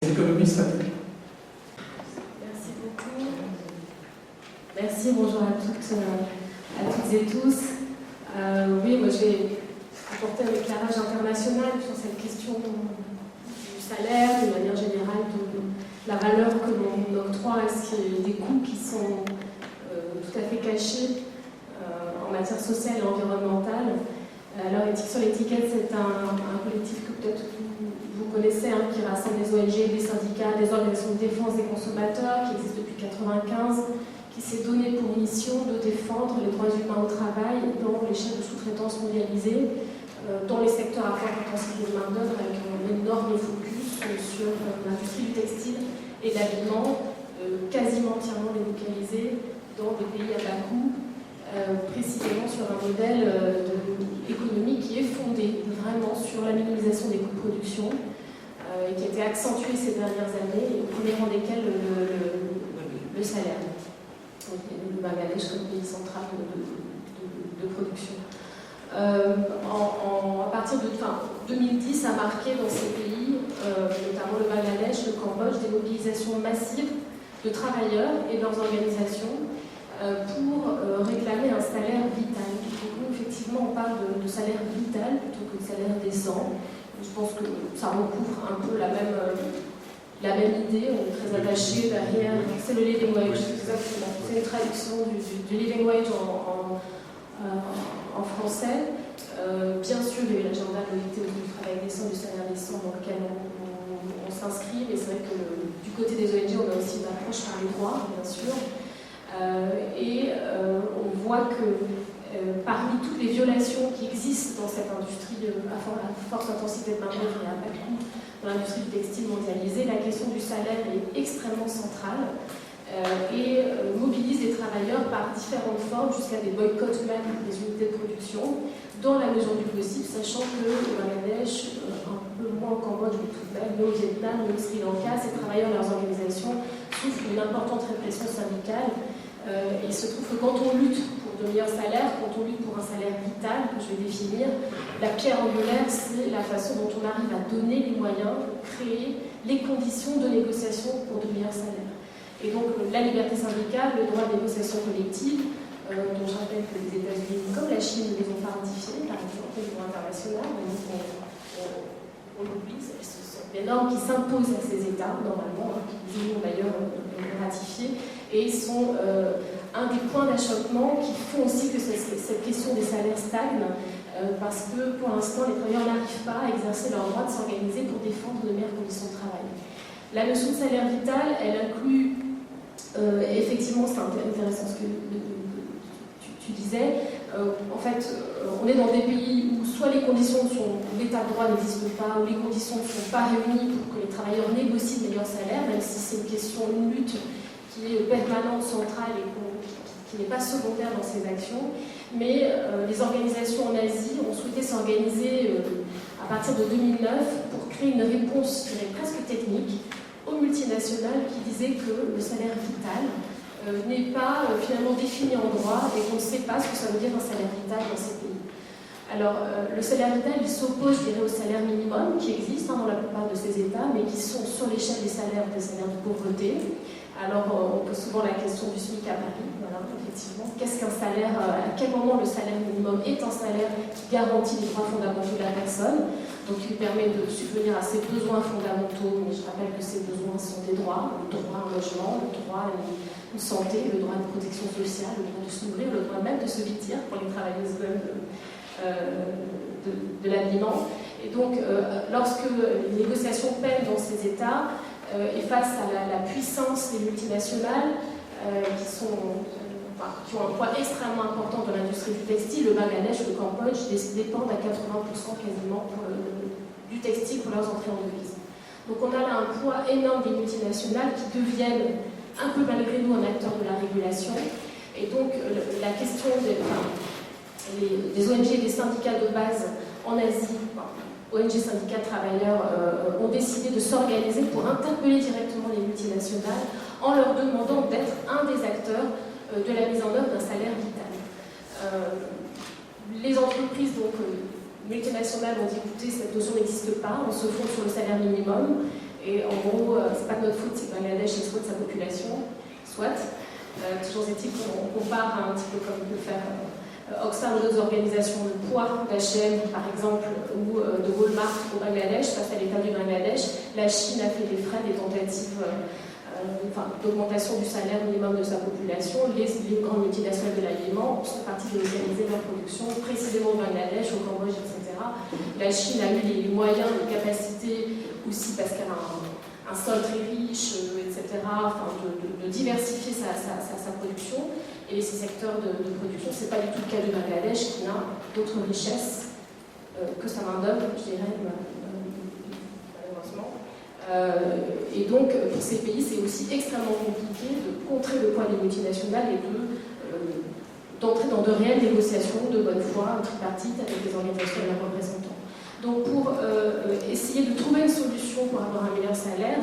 économies stratégiques. Merci beaucoup. Merci, bonjour à toutes et tous. Oui, moi je vais apporter un éclairage international sur cette question du salaire, de manière générale, de la valeur que l'on octroie à des coûts qui sont tout à fait cachés en matière sociale et environnementale. Alors, Éthique sur l'étiquette, c'est un collectif que peut-être vous connaissez, qui rassemble des ONG, des syndicats, des organisations de défense des consommateurs, qui existe depuis 1995, qui s'est donné pour mission de défendre les droits humains au travail dans les chaînes de sous-traitance mondialisées, dans les secteurs à forte intensité de main-d'œuvre, avec un énorme focus sur l'industrie du textile et de l'habillement, quasiment entièrement délocalisé dans des pays à bas coût, précisément sur un modèle économique qui est fondé vraiment sur la minimisation des coûts de production et qui a été accentué ces dernières années, et au premier rang desquels le salaire. Donc, le Bangladesh comme pays central de production. À partir de 2010 a marqué dans ces pays, notamment le Bangladesh, le Cambodge, des mobilisations massives de travailleurs et de leurs organisations pour réclamer un salaire vital. Donc, nous, effectivement, on parle de salaire vital plutôt que de salaire décent. Je pense que ça recouvre un peu la même idée. On est très attaché derrière. C'est le living wage, exactement. C'est une traduction du living wage en français. Bien sûr, il y a eu l'agenda de l'OIT du travail décent, du salaire décent, dans lequel on s'inscrit. Mais c'est vrai que du côté des ONG, on a aussi une approche par les droits, bien sûr. On voit que parmi toutes les violations qui existent dans cette industrie à forte intensité de main-d'œuvre et à bas coût, dans l'industrie du textile mondialisée, la question du salaire est extrêmement centrale et mobilise les travailleurs par différentes formes jusqu'à des boycotts même des unités de production, dans la mesure du possible, sachant que au Bangladesh, un peu moins au Cambodge, mais tout de même, mais au Vietnam, mais au Sri Lanka, ces travailleurs et leurs organisations souffrent d'une importante répression syndicale. Il se trouve que quand on lutte pour de meilleurs salaires, quand on lutte pour un salaire vital, que je vais définir, la pierre angulaire, c'est la façon dont on arrive à donner les moyens pour créer les conditions de négociation pour de meilleurs salaires. Et donc la liberté syndicale, le droit de négociation collective, dont je rappelle que les États-Unis, comme la Chine, ne les ont pas ratifiés, par exemple, au niveau international, donc on l'oublie, ce sont des normes qui s'imposent à ces États, normalement, qui ont d'ailleurs ratifié, et sont un des points d'achoppement qui font aussi que cette question des salaires stagne, parce que pour l'instant, les travailleurs n'arrivent pas à exercer leur droit de s'organiser pour défendre de meilleures conditions de travail. La notion de salaire vital, elle inclut, effectivement, c'est intéressant ce que tu disais, en fait, on est dans des pays où soit les conditions l'état de droit n'existe pas, ou les conditions ne sont pas réunies pour que les travailleurs négocient de meilleurs salaires, même si c'est une question, une lutte qui est permanente, centrale et qui n'est pas secondaire dans ces actions. Mais les organisations en Asie ont souhaité s'organiser à partir de 2009 pour créer une réponse, je dirais, presque technique aux multinationales qui disaient que le salaire vital n'est pas finalement défini en droit et qu'on ne sait pas ce que ça veut dire un salaire vital dans ces pays. Alors, le salaire vital, il s'oppose, je dirais, au salaire minimum qui existe dans la plupart de ces États, mais qui sont sur l'échelle des salaires de pauvreté. Alors, on pose souvent la question du SMIC à Paris, voilà, effectivement. Qu'est-ce qu'un salaire, à quel moment le salaire minimum est un salaire qui garantit les droits fondamentaux de la personne, donc il permet de subvenir à ses besoins fondamentaux, mais je rappelle que ces besoins sont des droits, le droit à un logement, le droit à une santé, le droit à une protection sociale, le droit de se nourrir, le droit même de se vêtir pour les travailleuses de l'habillement. Et donc, lorsque les négociations peinent dans ces États, et face à la puissance des multinationales qui ont un poids extrêmement important dans l'industrie du textile, le Bangladesh, le Cambodge dépendent à 80% quasiment du textile pour leurs entrées en devise. Donc on a là un poids énorme des multinationales qui deviennent un peu malgré nous un acteur de la régulation. Et donc la question des ONG et des syndicats de base en Asie, ONG, syndicats, travailleurs, ont décidé de s'organiser pour interpeller directement les multinationales en leur demandant d'être un des acteurs de la mise en œuvre d'un salaire vital. Les entreprises multinationales ont dit écoutez, cette notion n'existe pas, on se fonde sur le salaire minimum. Et en gros, c'est pas de notre faute, c'est que Bangladesh exploite sa population, soit. Toujours est-il qu'on compare un petit peu comme peut faire Oxfam ou d'autres organisations de poids, d'H&M par exemple, ou de Walmart au Bangladesh, face à l'état du Bangladesh. La Chine a fait des frais, des tentatives d'augmentation du salaire minimum de sa population. Les grandes multinationales de l'aliment sont parties de localiser leur production précisément au Bangladesh, au Cambodge, etc. La Chine a eu les moyens, les capacités aussi parce qu'elle a un sol très riche, etc., de diversifier sa production. Et ces secteurs de production, ce n'est pas du tout le cas du Bangladesh qui n'a d'autres richesses que sa main-d'œuvre, je dirais, malheureusement. Et donc, pour ces pays, c'est aussi extrêmement compliqué de contrer le poids des multinationales et d'entrer dans de réelles négociations de bonne foi, tripartites, avec des organisations et leurs représentants. Donc, pour essayer de trouver une solution pour avoir un meilleur salaire,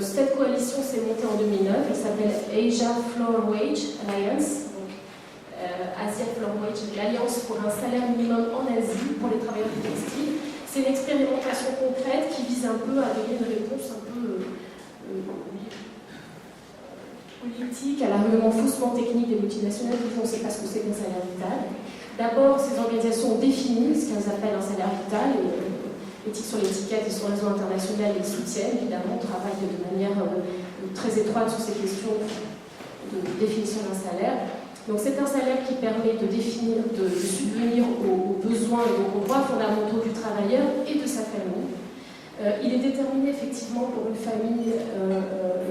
cette coalition s'est montée en 2009, elle s'appelle Asia Floor Wage Alliance, donc Asia Floor Wage, l'Alliance pour un salaire minimum en Asie pour les travailleurs du textile. C'est une expérimentation concrète qui vise un peu à donner une réponse un peu politique à l'argument faussement technique des multinationales qui font on ne sait pas ce que c'est qu'un salaire vital. D'abord, ces organisations ont défini ce qu'elles appellent un salaire vital et l'éthique sur l'étiquette et sur le réseau international les soutiennent, évidemment, travaillent de manière très étroite sur ces questions de définition d'un salaire. Donc c'est un salaire qui permet de définir, de subvenir aux besoins et aux droits fondamentaux du travailleur et de sa famille. Il est déterminé effectivement pour une famille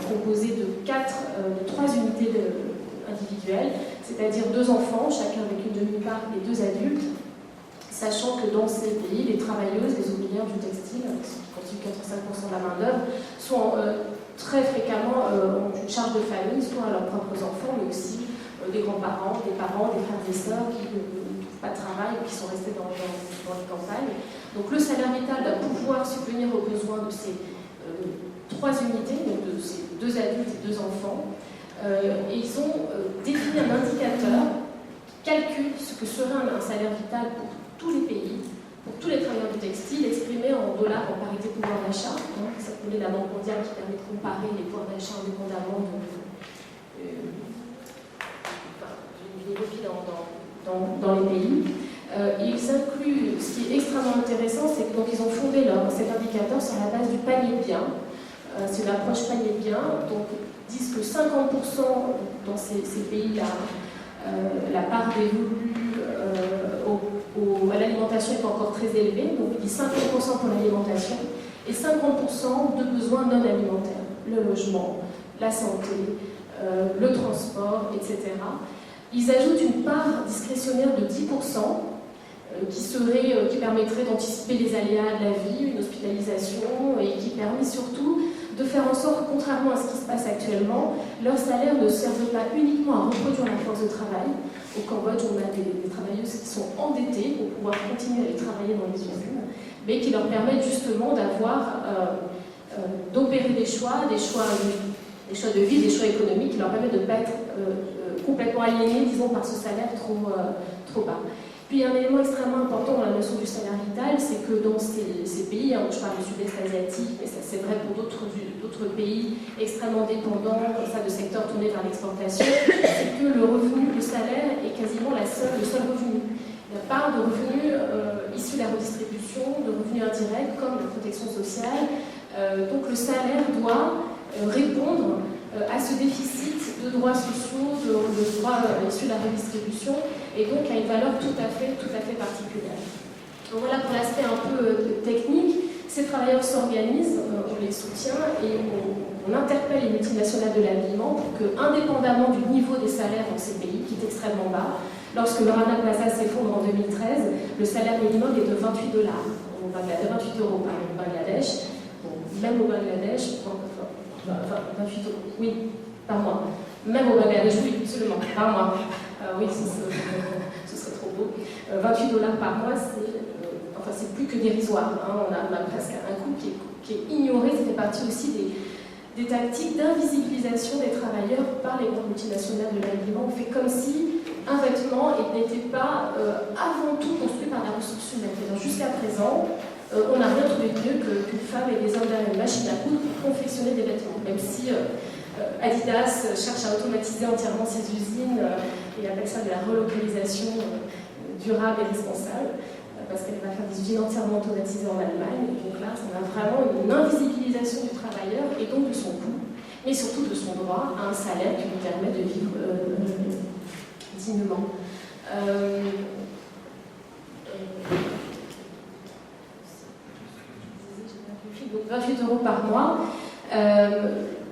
composée de 3 unités individuelles, c'est-à-dire 2 enfants, chacun avec une demi-part et 2 adultes, sachant que dans ces pays, les travailleuses, les ouvrières du textile, qui constituent 85% de la main-d'œuvre, sont très fréquemment ont une charge de famille, soit à leurs propres enfants, mais aussi des grands-parents, des parents, des frères et sœurs qui ne trouvent pas de travail ou qui sont restés dans les campagnes. Donc le salaire vital doit pouvoir subvenir aux besoins de ces 3 unités, donc de ces 2 adultes et 2 enfants. Et ils ont défini un indicateur qui calcule ce que serait un salaire vital pour tous les pays, pour tous les travailleurs du textile, exprimé en dollars en parité pouvoir d'achat. Ça s'appelait la Banque mondiale qui permet de comparer les pouvoirs d'achat indépendamment des profits dans les pays. Ils incluent, ce qui est extrêmement intéressant, c'est qu'ils ont fondé cet indicateur sur la base du panier de biens. C'est une approche panier de biens. Donc, ils disent que 50% dans ces pays-là, la part dévolue à l'alimentation est encore très élevée. Donc, ils disent 50% pour l'alimentation et 50% de besoins non alimentaires. Le logement, la santé, le transport, etc. Ils ajoutent une part discrétionnaire de 10% qui permettrait d'anticiper les aléas de la vie, une hospitalisation, et qui permet surtout de faire en sorte, contrairement à ce qui se passe actuellement, leur salaire ne serve pas uniquement à reproduire la force de travail. Au Cambodge, on a des travailleuses qui sont endettées pour pouvoir continuer à aller travailler dans les usines, mais qui leur permettent justement d'opérer des choix de vie, des choix économiques qui leur permettent de ne pas être complètement aliénés, disons, par ce salaire trop bas. Puis il y a un élément extrêmement important dans la notion du salaire vital, c'est que dans ces pays, je parle du sud-est asiatique, mais ça c'est vrai pour d'autres pays extrêmement dépendants, comme ça, de secteurs tournés vers l'exportation, c'est que le salaire est quasiment le seul revenu. Il n'y a pas de revenus issus de la redistribution, de revenus indirects comme la protection sociale. Donc le salaire doit répondre à ce déficit de droits sociaux, de droits issus de la redistribution, et donc à une valeur tout à fait particulière. Donc voilà pour l'aspect un peu technique. Ces travailleurs s'organisent, on les soutient et on interpelle les multinationales de l'habillement pour que, indépendamment du niveau des salaires dans ces pays, qui est extrêmement bas, lorsque le Rana Plaza s'effondre en 2013, le salaire minimum est de 28 $, 28 euros au Bangladesh. Bon, même au Bangladesh, 28 euros, oui, par mois. Même au Bangladesh, oui, absolument, par mois. Oui, ce serait trop beau. 28 $ par mois, c'est plus que dérisoire. On a presque un coût qui est ignoré. Ça fait partie aussi des tactiques d'invisibilisation des travailleurs par les grandes multinationales de l'habillement. On fait comme si un vêtement n'était pas avant tout construit par la ressource humaine. Jusqu'à présent, on n'a rien trouvé de mieux qu'une femme et des hommes derrière une machine à coudre pour confectionner des vêtements, même si Adidas cherche à automatiser entièrement ses usines et appelle ça de la relocalisation durable et responsable, parce qu'elle va faire des usines entièrement automatisées en Allemagne. Et donc là, on a vraiment une invisibilisation du travailleur et donc de son coût, mais surtout de son droit à un salaire qui lui permet de vivre dignement. Donc 28 € par mois.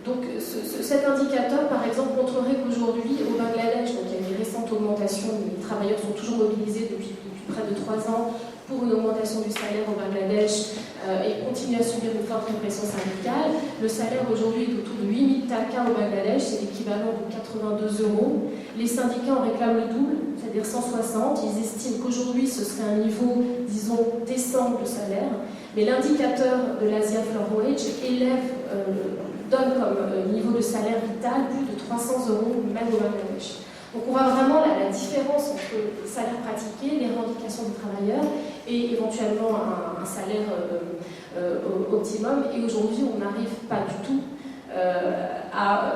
Donc cet indicateur, par exemple, montrerait qu'aujourd'hui, au Bangladesh, donc il y a une récente augmentation, les travailleurs sont toujours mobilisés depuis près de 3 ans pour une augmentation du salaire au Bangladesh et continuent à subir une forte répression syndicale. Le salaire aujourd'hui est autour de 8 000 taka au Bangladesh, c'est l'équivalent de 82 €. Les syndicats en réclament le double, c'est-à-dire 160. Ils estiment qu'aujourd'hui ce serait un niveau, disons, décent de salaire. Mais l'indicateur de l'Asia Floor Wage donne comme niveau de salaire vital plus de 300 € même au Bangladesh. Donc on voit vraiment la différence entre le salaire pratiqué, les revendications des travailleurs et éventuellement un salaire optimum. Et aujourd'hui, on n'arrive pas du tout à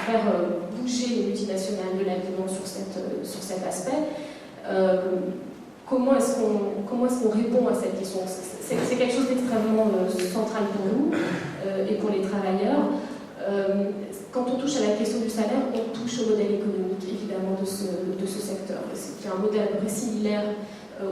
faire bouger les multinationales de l'habillement sur cet aspect. Comment est-ce qu'on répond à cette question? C'est quelque chose d'extrêmement central pour nous et pour les travailleurs. Quand on touche à la question du salaire, on touche au modèle économique, évidemment, de ce secteur. C'est un modèle à peu près similaire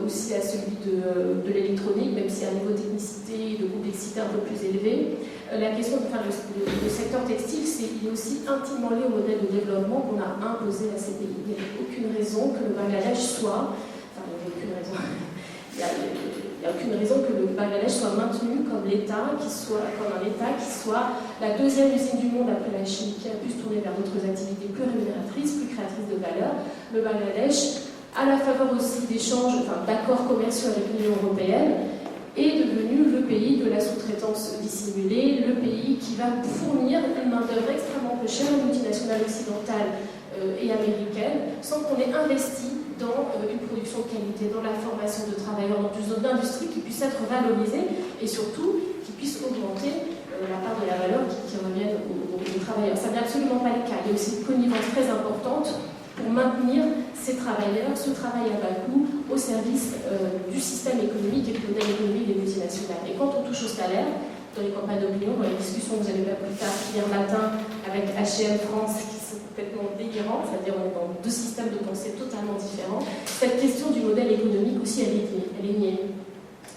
aussi à celui de l'électronique, même si à un niveau de technicité et de complexité un peu plus élevé. La question, le secteur textile, il est aussi intimement lié au modèle de développement qu'on a imposé à ces pays. Il n'y a aucune raison que le Bangladesh soit... Enfin, il n'y a aucune raison. Il n'y a aucune raison que le Bangladesh soit maintenu comme un État qui soit la deuxième usine du monde après la Chine, qui a pu se tourner vers d'autres activités plus rémunératrices, plus créatrices de valeur. Le Bangladesh, à la faveur aussi d'échanges, d'accords commerciaux avec l'Union européenne, est devenu le pays de la sous-traitance dissimulée, le pays qui va fournir une main-d'œuvre extrêmement peu chère aux multinationales occidentales et américaines, sans qu'on ait investi dans une production de qualité, dans la formation de travailleurs, dans une zone d'industrie qui puisse être valorisée et surtout qui puisse augmenter la part de la valeur qui revienne aux travailleurs. Ça n'est absolument pas le cas. Il y a aussi une connivence très importante pour maintenir ces travailleurs, ce travail à bas coût, au service du système économique et du modèle économique des multinationales. Et quand on touche au salaire, dans les campagnes d'opinion, dans les discussions que vous avez eues plus tard hier matin avec H&M France, qui sont complètement délirants, c'est-à-dire on est dans deux systèmes de pensée totalement différents, cette question du modèle économique aussi, elle est niée.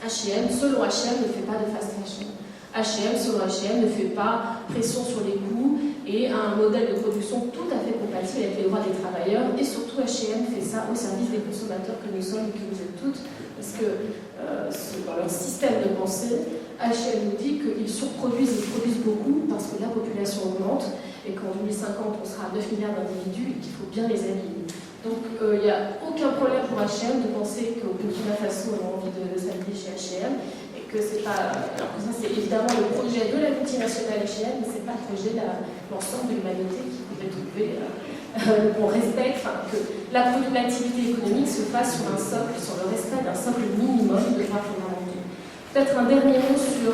H&M, selon H&M, ne fait pas de fast fashion. H&M, selon H&M, ne fait pas pression sur les coûts et a un modèle de production tout à fait compatible avec les droits des travailleurs. Et surtout, H&M fait ça au service des consommateurs que nous sommes et que vous êtes toutes, parce que dans leur système de pensée, H&M nous dit qu'ils surproduisent et produisent beaucoup parce que la population augmente et qu'en 2050, on sera à 9 milliards d'individus et qu'il faut bien les habiller. Donc, il n'y a aucun problème pour H&M de penser qu'au Burkina Faso, on a envie de s'habiller chez H&M. Que c'est pas, alors que ça c'est évidemment le projet de la multinationale H&M, mais c'est pas le projet de l'ensemble de l'humanité qui pourrait trouver qu'on respecte, que l'activité économique se fasse sur le respect d'un socle minimum de droits fondamentaux. Peut-être un dernier mot sur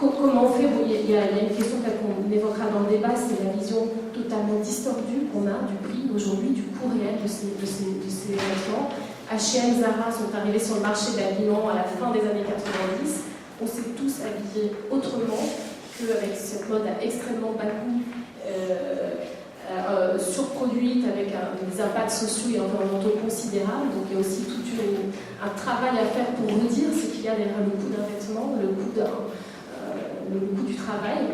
comment on fait. Bon, il y a une question qu'on évoquera dans le débat, c'est la vision totalement distordue qu'on a du prix aujourd'hui, du coût réel de ces vêtements. H&M, Zara sont arrivés sur le marché de l'habillement à la fin des années 90. On s'est tous habillés autrement qu'avec cette mode à extrêmement bas coût, surproduite, avec des impacts sociaux et environnementaux considérables. Donc il y a aussi tout un travail à faire pour redire ce qu'il y a derrière le coût d'un vêtement, le coût du travail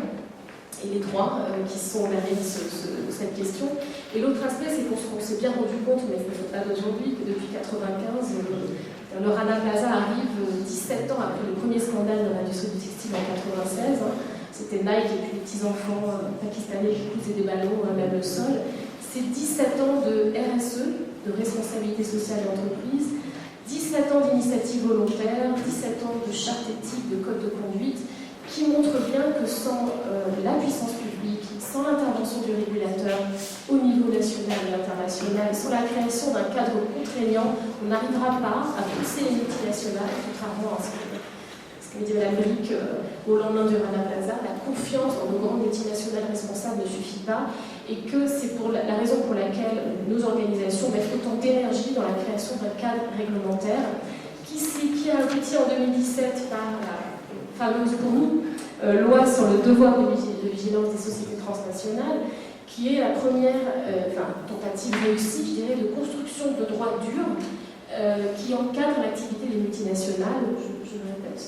et les droits qui sont derrière cette question. Et l'autre aspect, c'est qu'on s'est bien rendu compte, mais ça ne pas d'aujourd'hui, que depuis 1995, le Rana Plaza arrive 17 ans après le premier scandale de l'industrie du textile en 1996. C'était Nike et puis les petits-enfants pakistanais qui poussaient des ballons même le sol. C'est 17 ans de RSE, de responsabilité sociale d'entreprise, 17 ans d'initiatives volontaires, 17 ans de charte éthique, de code de conduite, qui montrent bien que sans la puissance publique, sans l'intervention du régulateur au niveau national et international, sans la création d'un cadre contraignant, on n'arrivera pas à pousser les multinationales, contrairement à ce que dit Mme Brick au lendemain du Rana Plaza. La confiance dans nos grandes multinationales responsables ne suffit pas, et que c'est pour la raison pour laquelle nos organisations mettent autant d'énergie dans la création d'un cadre réglementaire qui a abouti en 2017 par la fameuse, pour nous, loi sur le devoir de vigilance des sociétés transnationales, qui est la première tentative réussie, je dirais, de construction de droits durs qui encadre l'activité des multinationales. Je le répète,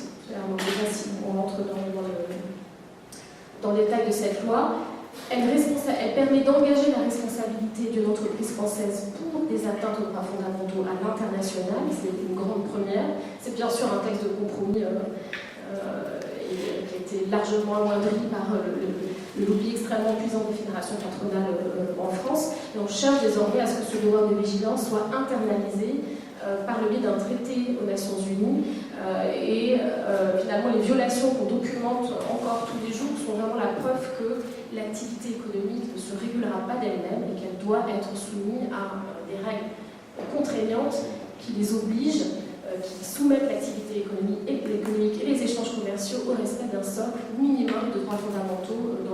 déjà si on entre dans le détail de cette loi. Elle permet d'engager la responsabilité d'une entreprise française pour des atteintes aux droits fondamentaux à l'international. C'est une grande première. C'est bien sûr un texte de compromis qui a été largement amoindri par le lobby extrêmement puissant des fédérations patronales en France. Et on cherche désormais à ce que ce devoir de vigilance soit internalisé par le biais d'un traité aux Nations Unies. Finalement, les violations qu'on documente encore tous les jours sont vraiment la preuve que l'activité économique ne se régulera pas d'elle-même et qu'elle doit être soumise à des règles contraignantes qui les obligent, qui soumettent l'activité économique et les échanges commerciaux au respect d'un socle minimum de droits fondamentaux dans